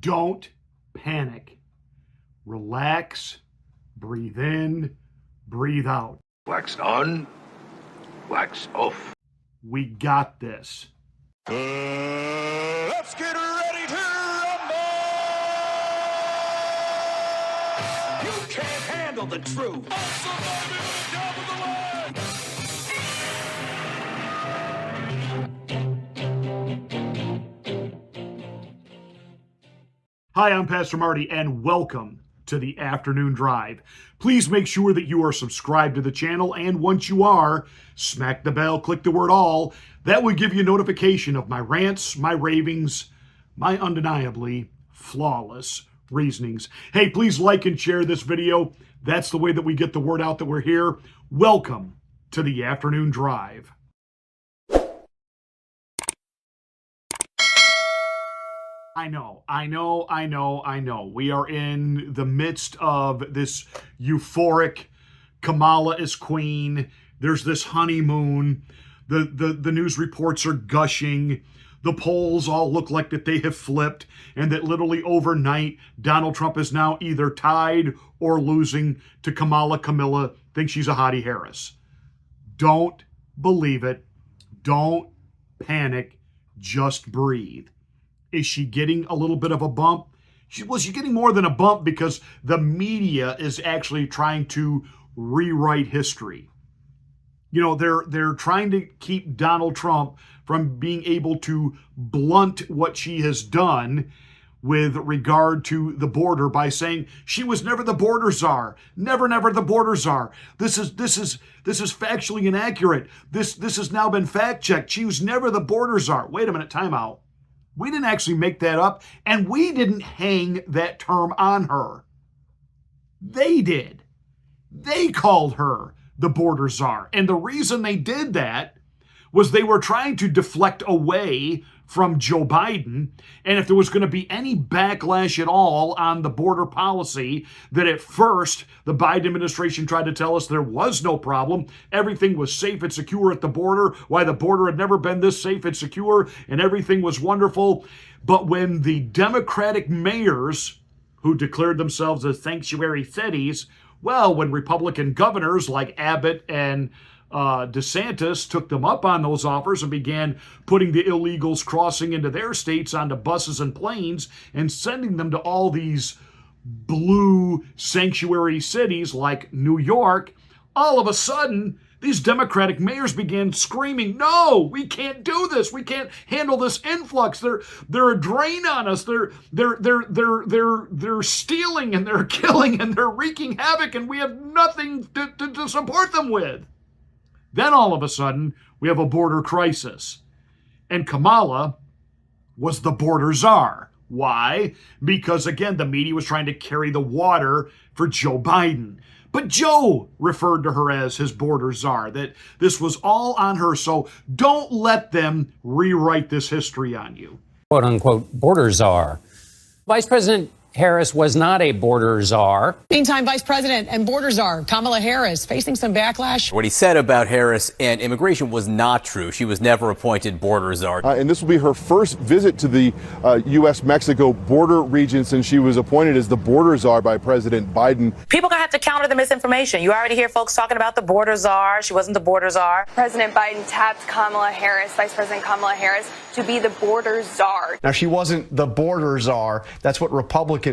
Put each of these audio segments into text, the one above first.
Don't panic. Relax, breathe in, breathe out. Wax on, wax off. We got this. Let's get ready to rumble! You can't handle the truth. Hi, I'm Pastor Marty, and welcome to the Afternoon Drive. Please make sure that you are subscribed to the channel, and once you are, smack the bell, click the word all. That will give you a notification of my rants, my ravings, my undeniably flawless reasonings. Hey, please like and share this video. That's the way that we get the word out that we're here. Welcome to the Afternoon Drive. I know. We are in the midst of this euphoric Kamala is queen. There's this honeymoon. The news reports are gushing. The polls all look like that they have flipped and that literally overnight Donald Trump is now either tied or losing to Kamala thinks she's a hottie Harris. Don't believe it. Don't panic. Just breathe. Is she getting a little bit of a bump? She's getting more than a bump because the media is actually trying to rewrite history. You know, they're trying to keep Donald Trump from being able to blunt what she has done with regard to the border by saying she was never the border czar. Never the border czar. This is factually inaccurate. This has now been fact checked. She was never the border czar. Wait a minute, time out. We didn't actually make that up, and we didn't hang that term on her. They did. They called her the border czar. And the reason they did that was they were trying to deflect away from Joe Biden. And if there was going to be any backlash at all on the border policy, that at first the Biden administration tried to tell us there was no problem. Everything was safe and secure at the border. Why the border had never been this safe and secure, and everything was wonderful. But when the Democratic mayors who declared themselves as sanctuary cities, well, when Republican governors like Abbott and DeSantis took them up on those offers and began putting the illegals crossing into their states onto buses and planes and sending them to all these blue sanctuary cities like New York, all of a sudden, these Democratic mayors began screaming, "No, we can't do this. We can't handle this influx. They're a drain on us. They're stealing and they're killing and they're wreaking havoc, and we have nothing to support them with." Then all of a sudden, we have a border crisis. And Kamala was the border czar. Why? Because, again, the media was trying to carry the water for Joe Biden. But Joe referred to her as his border czar, that this was all on her. So don't let them rewrite this history on you. Quote unquote border czar. Vice President Harris was not a border czar. Meantime, Vice President and border czar Kamala Harris facing some backlash. What he said about Harris and immigration was not true. She was never appointed border czar. And this will be her first visit to the U.S.-Mexico border region since she was appointed as the border czar by President Biden. People gonna have to counter the misinformation. You already hear folks talking about the border czar. She wasn't the border czar. President Biden tapped Kamala Harris, Vice President Kamala Harris, to be the border czar. Now, she wasn't the border czar. That's what Republicans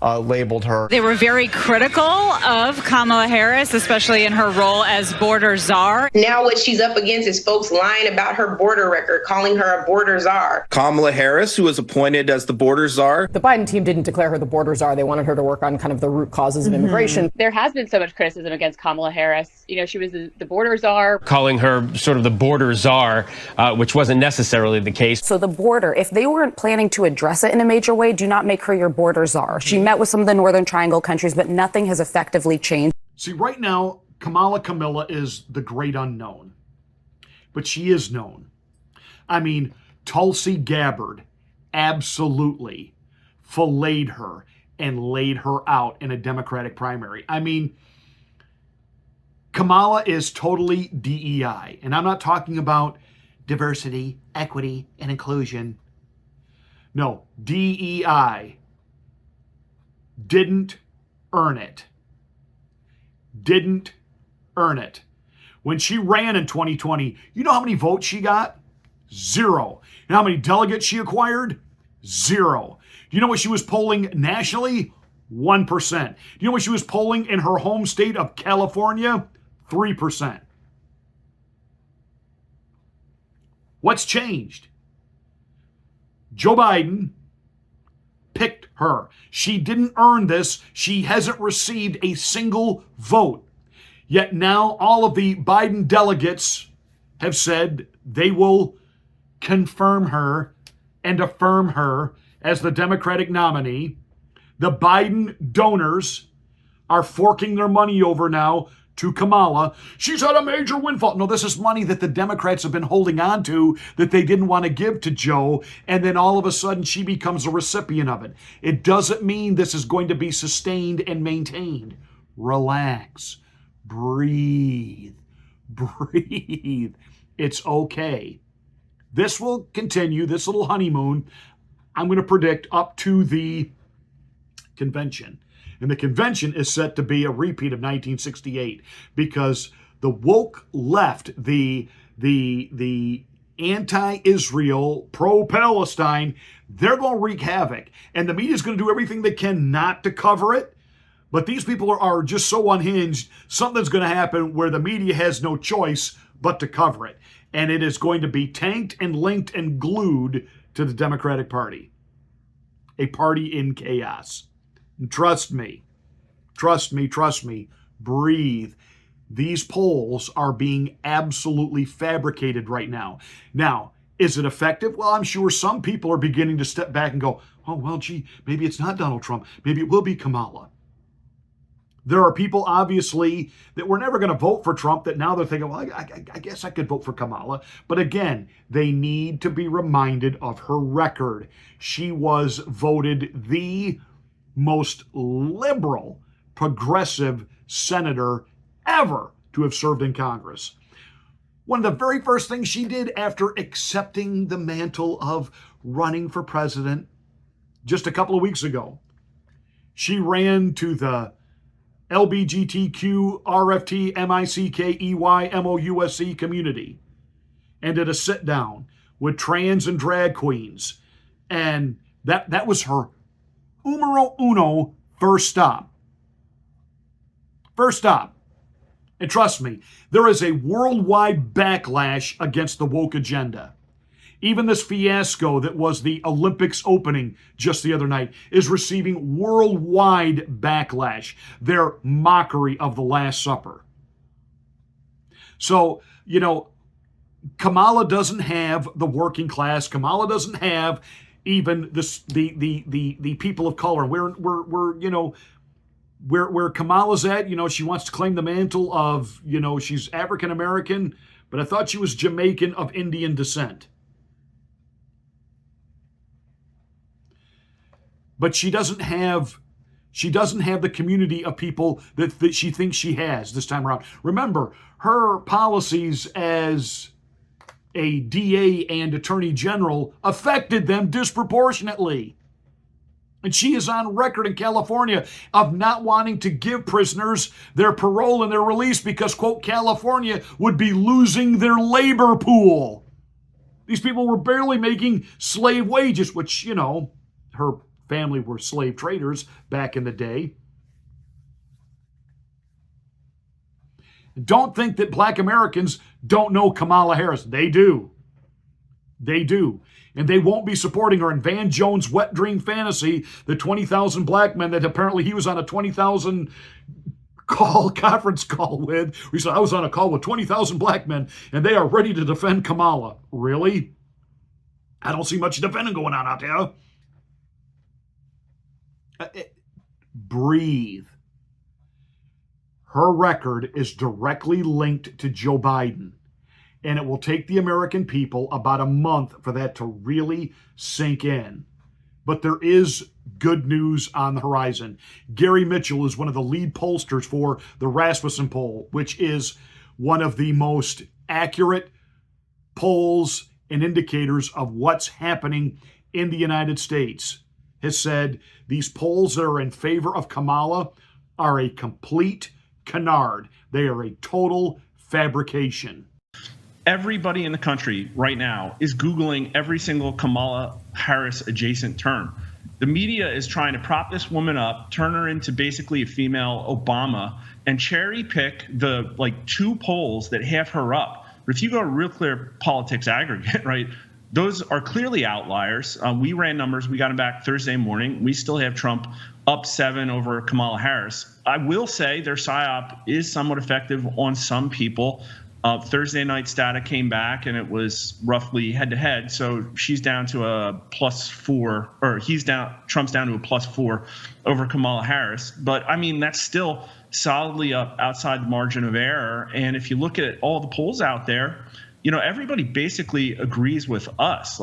labeled her. They were very critical of Kamala Harris, especially in her role as border czar. Now what she's up against is folks lying about her border record, calling her a border czar. Kamala Harris, who was appointed as the border czar. The Biden team didn't declare her the border czar. They wanted her to work on kind of the root causes of immigration. There has been so much criticism against Kamala Harris. You know, she was the border czar. Calling her sort of the border czar, which wasn't necessarily the case. So the border, if they weren't planning to address it in a major way, do not make her your border czar. She met with some of the Northern Triangle countries, but nothing has effectively changed. See, right now, Kamala is the great unknown. But she is known. I mean, Tulsi Gabbard absolutely filleted her and laid her out in a Democratic primary. I mean, Kamala is totally DEI. And I'm not talking about diversity, equity, and inclusion. No, DEI. didn't earn it. Didn't earn it. When she ran in 2020, you know how many votes she got? 0. You know how many delegates she acquired? 0. Do you know what she was polling nationally? 1%. Do you know what she was polling in her home state of California? 3%. What's changed? Joe Biden picked her. She didn't earn this. She hasn't received a single vote. Yet now all of the Biden delegates have said they will confirm her and affirm her as the Democratic nominee. The Biden donors are forking their money over now to Kamala. She's had a major windfall. No, this is money that the Democrats have been holding on to that they didn't want to give to Joe, and then all of a sudden she becomes a recipient of it. It doesn't mean this is going to be sustained and maintained. Relax. Breathe. Breathe. It's okay. This will continue, this little honeymoon, I'm going to predict up to the convention. And the convention is set to be a repeat of 1968 because the woke left, the anti-Israel, pro-Palestine, they're going to wreak havoc. And the media is going to do everything they can not to cover it. But these people are just so unhinged, something's going to happen where the media has no choice but to cover it. And it is going to be tanked and linked and glued to the Democratic Party. A party in chaos. And trust me, breathe. These polls are being absolutely fabricated right now. Now, is it effective? Well, I'm sure some people are beginning to step back and go, oh, well, gee, maybe it's not Donald Trump. Maybe it will be Kamala. There are people, obviously, that were never going to vote for Trump that now they're thinking, well, I guess I could vote for Kamala. But again, they need to be reminded of her record. She was voted the most liberal, progressive senator ever to have served in Congress. One of the very first things she did after accepting the mantle of running for president just a couple of weeks ago, she ran to the LBGTQ, RFT, MICKEY, MOUSC community and did a sit down with trans and drag queens. And that was her numero uno first stop. First stop. And trust me, there is a worldwide backlash against the woke agenda. Even this fiasco that was the Olympics opening just the other night is receiving worldwide backlash. Their mockery of the Last Supper. So, you know, Kamala doesn't have the working class. Kamala doesn't have even the people of color. Where Kamala's at, you know, she wants to claim the mantle of, you know, she's African American, but I thought she was Jamaican of Indian descent. But she doesn't have the community of people that she thinks she has this time around. Remember, her policies as a DA and Attorney General affected them disproportionately. And she is on record in California of not wanting to give prisoners their parole and their release because, quote, California would be losing their labor pool. These people were barely making slave wages, which, you know, her family were slave traders back in the day. Don't think that black Americans don't know Kamala Harris. They do. They do. And they won't be supporting her in Van Jones' wet dream fantasy, the 20,000 black men that apparently he was on a 20,000 conference call with. He said, I was on a call with 20,000 black men and they are ready to defend Kamala. Really? I don't see much defending going on out there. Breathe. Her record is directly linked to Joe Biden. And it will take the American people about a month for that to really sink in. But there is good news on the horizon. Gary Mitchell is one of the lead pollsters for the Rasmussen poll, which is one of the most accurate polls and indicators of what's happening in the United States. has said these polls that are in favor of Kamala are a complete canard. They are a total fabrication. Everybody in the country right now is Googling every single Kamala Harris adjacent term. The media is trying to prop this woman up, turn her into basically a female Obama, and cherry pick the two polls that have her up. But if you go to Real Clear Politics Aggregate, right, those are clearly outliers. We ran numbers. We got them back Thursday morning. We still have Trump up 7 over Kamala Harris. I will say their psyop is somewhat effective on some people. Thursday night's data came back and it was roughly head-to-head. So she's down to a +4, or Trump's down to a +4 over Kamala Harris. But I mean, that's still solidly up outside the margin of error. And if you look at all the polls out there, everybody basically agrees with us.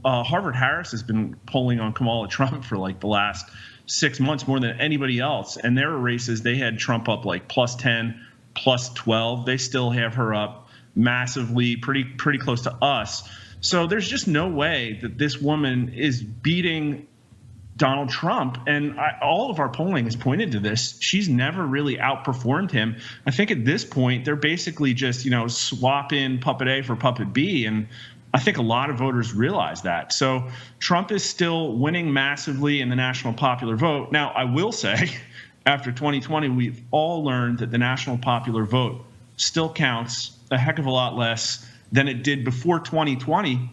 Harvard Harris has been polling on Kamala Trump for the last 6 months more than anybody else. And their races, they had Trump up +10, +12. They still have her up massively, pretty close to us. So there's just no way that this woman is beating Donald Trump. And all of our polling has pointed to this. She's never really outperformed him. I think at this point, they're basically just, swap in puppet A for puppet B. And I think a lot of voters realize that. So Trump is still winning massively in the national popular vote. Now, I will say, after 2020, we've all learned that the national popular vote still counts a heck of a lot less than it did before 2020.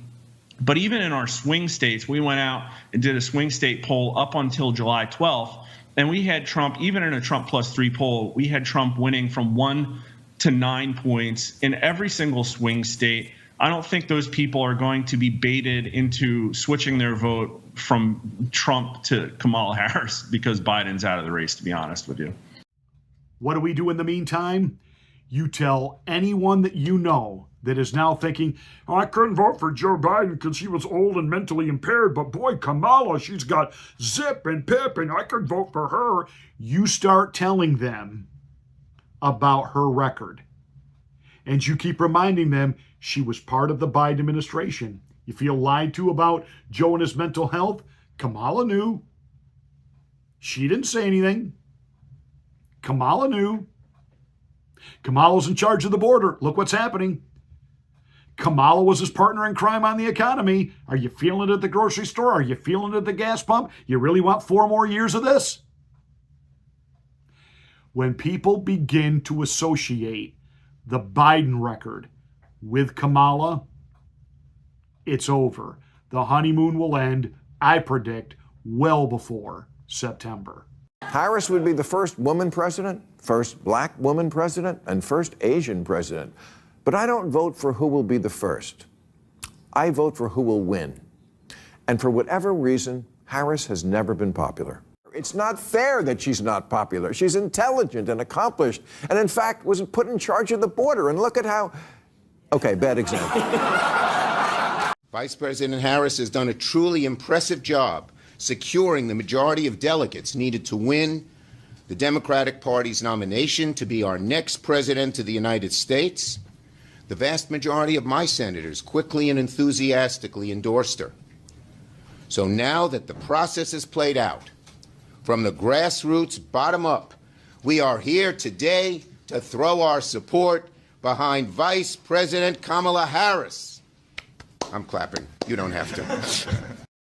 But even in our swing states, we went out and did a swing state poll up until July 12th, and we had Trump, even in a Trump +3 poll, we had Trump winning from 1 to 9 points in every single swing state. I don't think those people are going to be baited into switching their vote from Trump to Kamala Harris because Biden's out of the race, to be honest with you. What do we do in the meantime? You tell anyone that you know that is now thinking, oh, I couldn't vote for Joe Biden because he was old and mentally impaired, but boy, Kamala, she's got zip and pip and I could vote for her. You start telling them about her record. And you keep reminding them she was part of the Biden administration. You feel lied to about Joe and his mental health? Kamala knew. She didn't say anything. Kamala knew. Kamala's in charge of the border. Look what's happening. Kamala was his partner in crime on the economy. Are you feeling it at the grocery store? Are you feeling it at the gas pump? You really want 4 more years of this? When people begin to associate the Biden record with Kamala, it's over. The honeymoon will end, I predict, well before September. Harris would be the first woman president, first black woman president, and first Asian president. But I don't vote for who will be the first. I vote for who will win. And for whatever reason, Harris has never been popular. It's not fair that she's not popular. She's intelligent and accomplished, and in fact was put in charge of the border. And look at how, okay, bad example. Vice President Harris has done a truly impressive job securing the majority of delegates needed to win the Democratic Party's nomination to be our next president of the United States. The vast majority of my senators quickly and enthusiastically endorsed her. So now that the process is played out, from the grassroots bottom up, we are here today to throw our support behind Vice President Kamala Harris. I'm clapping. You don't have to.